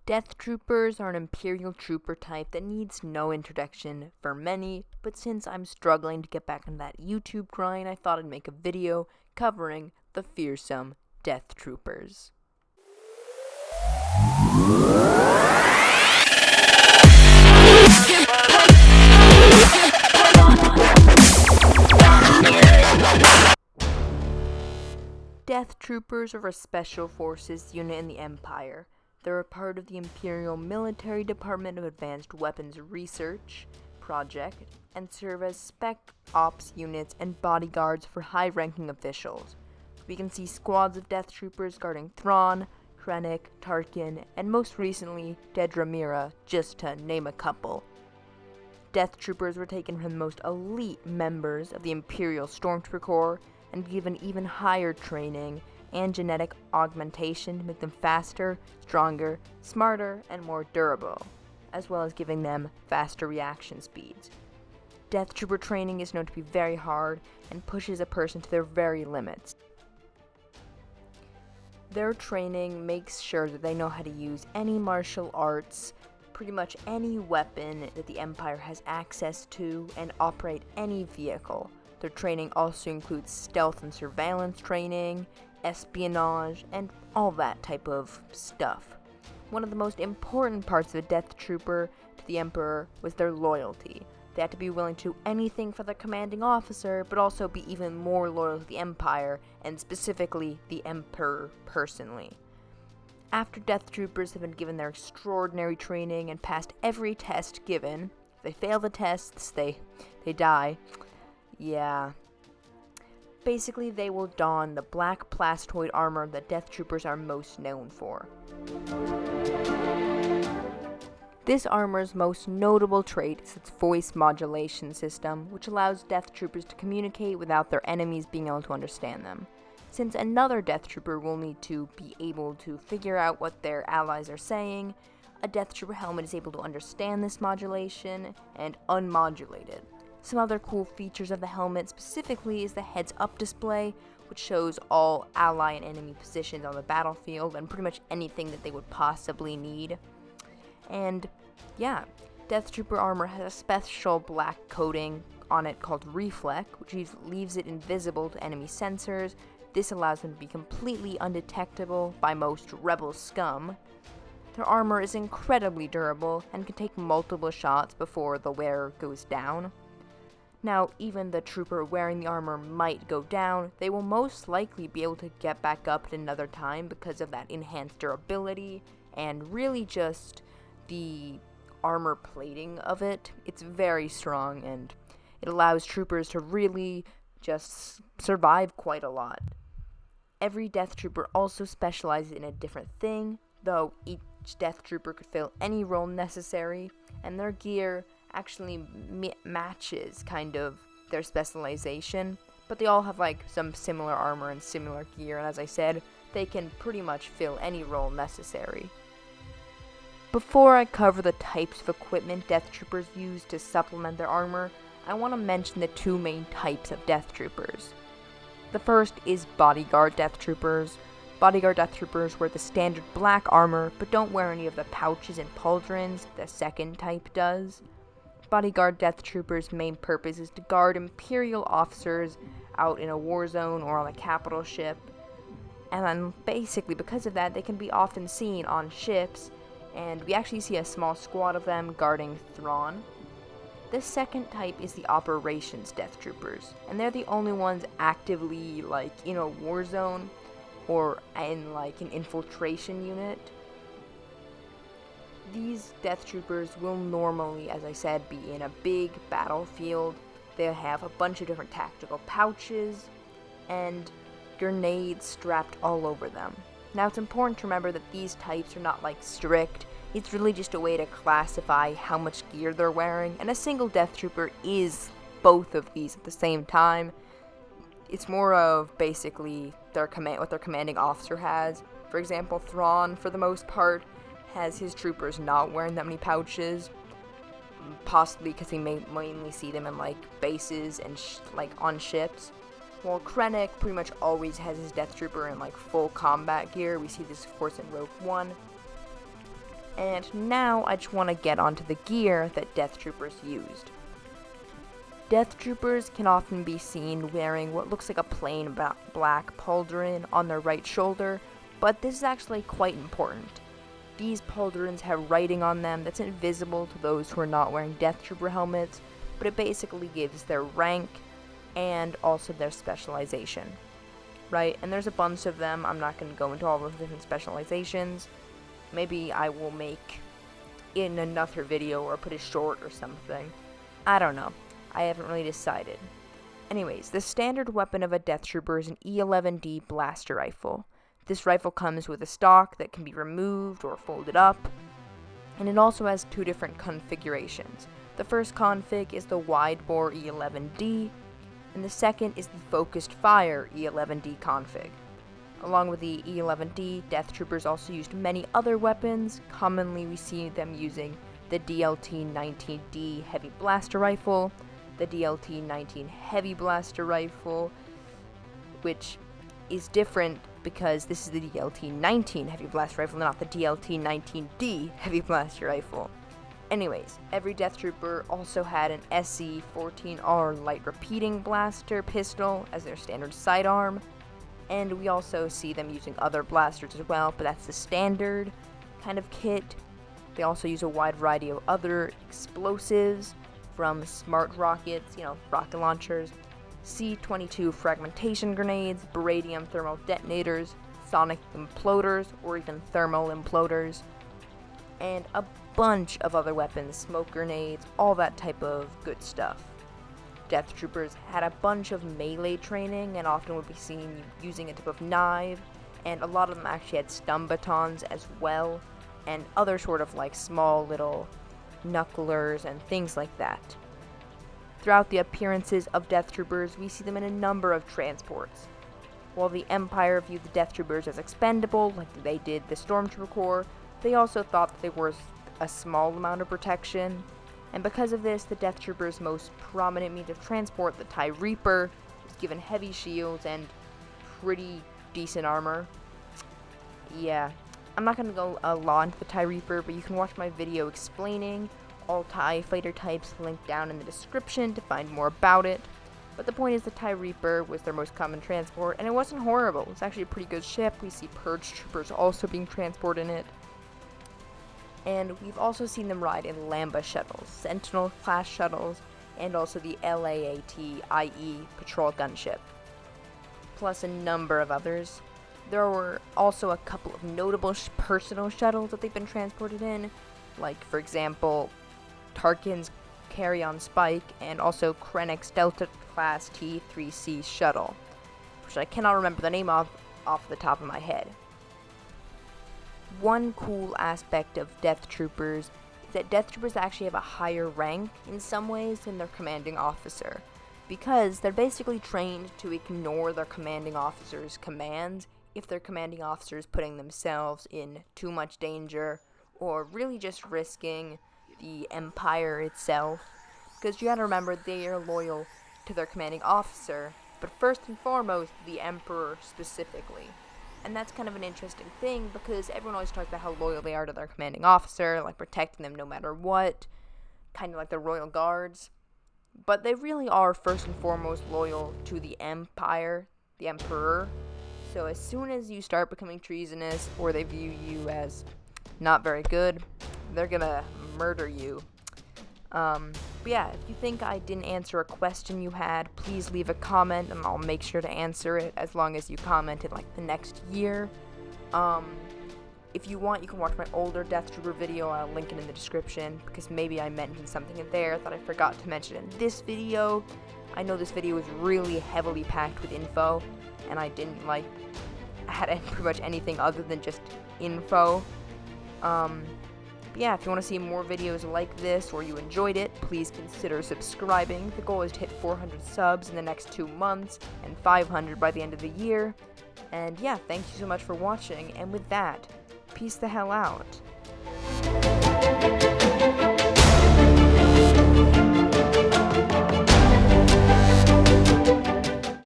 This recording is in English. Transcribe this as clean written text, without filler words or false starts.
Death Troopers are an Imperial trooper type that needs no introduction for many, but since I'm struggling to get back on that YouTube grind, I thought I'd make a video covering the fearsome Death Troopers. Death Troopers are a special forces unit in the Empire. They're a part of the Imperial Military Department of Advanced Weapons Research project and serve as spec ops units and bodyguards for high-ranking officials. We can see squads of Death Troopers guarding Thrawn, Krennic, Tarkin, and most recently, Dedra Meero, just to name a couple. Death Troopers were taken from the most elite members of the Imperial Stormtrooper Corps and given even higher training and genetic augmentation to make them faster, stronger, smarter, and more durable, as well as giving them faster reaction speeds. Death Trooper training is known to be very hard and pushes a person to their very limits. Their training makes sure that they know how to use any martial arts, pretty much any weapon that the Empire has access to, and operate any vehicle. Their training also includes stealth and surveillance training, espionage, and all that type of stuff. One of the most important parts of a Death Trooper to the Emperor was their loyalty. They had to be willing to do anything for the commanding officer, but also be even more loyal to the Empire, and specifically the Emperor personally. After Death Troopers have been given their extraordinary training and passed every test given, if they fail the tests, they die. Yeah. Basically, they will don the black plastoid armor that Death Troopers are most known for. This armor's most notable trait is its voice modulation system, which allows Death Troopers to communicate without their enemies being able to understand them. Since another Death Trooper will need to be able to figure out what their allies are saying, a Death Trooper helmet is able to understand this modulation and unmodulate it. Some other cool features of the helmet specifically is the heads-up display, which shows all ally and enemy positions on the battlefield and pretty much anything that they would possibly need. And yeah, Death Trooper armor has a special black coating on it called Reflect, which leaves it invisible to enemy sensors. This allows them to be completely undetectable by most rebel scum. Their armor is incredibly durable and can take multiple shots before the wearer goes down. Now, even the trooper wearing the armor might go down, they will most likely be able to get back up at another time because of that enhanced durability and really just the armor plating of it. It's very strong and it allows troopers to really just survive quite a lot. Every Death Trooper also specializes in a different thing, though each Death Trooper could fill any role necessary, and their gear actually matches kind of their specialization, but they all have like some similar armor and similar gear, and as I said, they can pretty much fill any role necessary. Before I cover the types of equipment Death Troopers use to supplement their armor, I want to mention the two main types of Death Troopers. The first is Bodyguard Death Troopers. Bodyguard Death Troopers wear the standard black armor, but don't wear any of the pouches and pauldrons the second type does. Bodyguard Death Troopers' main purpose is to guard Imperial officers out in a war zone or on a capital ship, and then basically because of that they can be often seen on ships, and we actually see a small squad of them guarding Thrawn. The second type is the Operations Death Troopers, and they're the only ones actively in a war zone or in an infiltration unit. These Death Troopers will normally, as I said, be in a big battlefield. They'll have a bunch of different tactical pouches and grenades strapped all over them. Now, it's important to remember that these types are not strict. It's really just a way to classify how much gear they're wearing, and a single Death Trooper is both of these at the same time. It's more of basically what their commanding officer has. For example, Thrawn, for the most part, has his troopers not wearing that many pouches, possibly because we may mainly see them in bases and on ships. While Krennic pretty much always has his Death Trooper in full combat gear. We see this of course in Rogue One. And now I just want to get onto the gear that Death Troopers used. Death Troopers can often be seen wearing what looks like a plain black pauldron on their right shoulder, but this is actually quite important. These pauldrons have writing on them that's invisible to those who are not wearing Death Trooper helmets, but it basically gives their rank and also their specialization, right? And there's a bunch of them. I'm not going to go into all of the different specializations. Maybe I will make in another video or put a short or something. I don't know. I haven't really decided. Anyways, the standard weapon of a Death Trooper is an E11D blaster rifle. This rifle comes with a stock that can be removed or folded up, and it also has two different configurations. The first config is the wide-bore E11D, and the second is the focused fire E11D config. Along with the E11D, Death Troopers also used many other weapons. Commonly we see them using the DLT-19D heavy blaster rifle, the DLT-19 heavy blaster rifle, which is different because this is the DLT-19 heavy blaster rifle, not the DLT-19D heavy blaster rifle. Anyways, every Death Trooper also had an SE-14R light repeating blaster pistol as their standard sidearm, and we also see them using other blasters as well, but that's the standard kind of kit. They also use a wide variety of other explosives, from smart rockets, rocket launchers, C-22 fragmentation grenades, beradium thermal detonators, sonic imploders, or even thermal imploders, and a bunch of other weapons, smoke grenades, all that type of good stuff. Death Troopers had a bunch of melee training and often would be seen using a type of knife, and a lot of them actually had stun batons as well, and other sort of small little knucklers and things like that. Throughout the appearances of Death Troopers, we see them in a number of transports. While the Empire viewed the Death Troopers as expendable, like they did the Stormtrooper Corps, they also thought that they were a small amount of protection, and because of this, the Death Troopers' most prominent means of transport, the TIE Reaper, was given heavy shields and pretty decent armor. Yeah, I'm not going to go a lot into the TIE Reaper, but you can watch my video explaining all TIE fighter types linked down in the description to find more about it. But the point is the TIE Reaper was their most common transport, and it wasn't horrible. It's actually a pretty good ship. We see Purge Troopers also being transported in it. And we've also seen them ride in Lambda shuttles, Sentinel-class shuttles, and also the LAAT-IE patrol gunship, plus a number of others. There were also a couple of notable personal shuttles that they've been transported in, like, for example, Tarkin's Carry-On Spike, and also Krennic's Delta-class T-3C shuttle, which I cannot remember the name of off the top of my head. One cool aspect of Death Troopers is that Death Troopers actually have a higher rank in some ways than their commanding officer, because they're basically trained to ignore their commanding officer's commands if their commanding officer is putting themselves in too much danger or really just risking the Empire itself, because you gotta remember they are loyal to their commanding officer, but first and foremost the Emperor specifically. And that's kind of an interesting thing, because everyone always talks about how loyal they are to their commanding officer, like protecting them no matter what, kind of like the Royal Guards. But they really are first and foremost loyal to the Empire, the Emperor. So as soon as you start becoming treasonous, or they view you as not very good, they're gonna murder you. But yeah, if you think I didn't answer a question you had, please leave a comment and I'll make sure to answer it, as long as you commented the next year. If you want, you can watch my older Death Trooper video. I'll link it in the description, because maybe I mentioned something in there that I forgot to mention in this video. I know this video was really heavily packed with info, and I didn't add pretty much anything other than just info. But yeah, if you want to see more videos like this, or you enjoyed it, please consider subscribing. The goal is to hit 400 subs in the next 2 months, and 500 by the end of the year. And yeah, thank you so much for watching, and with that, peace the hell out.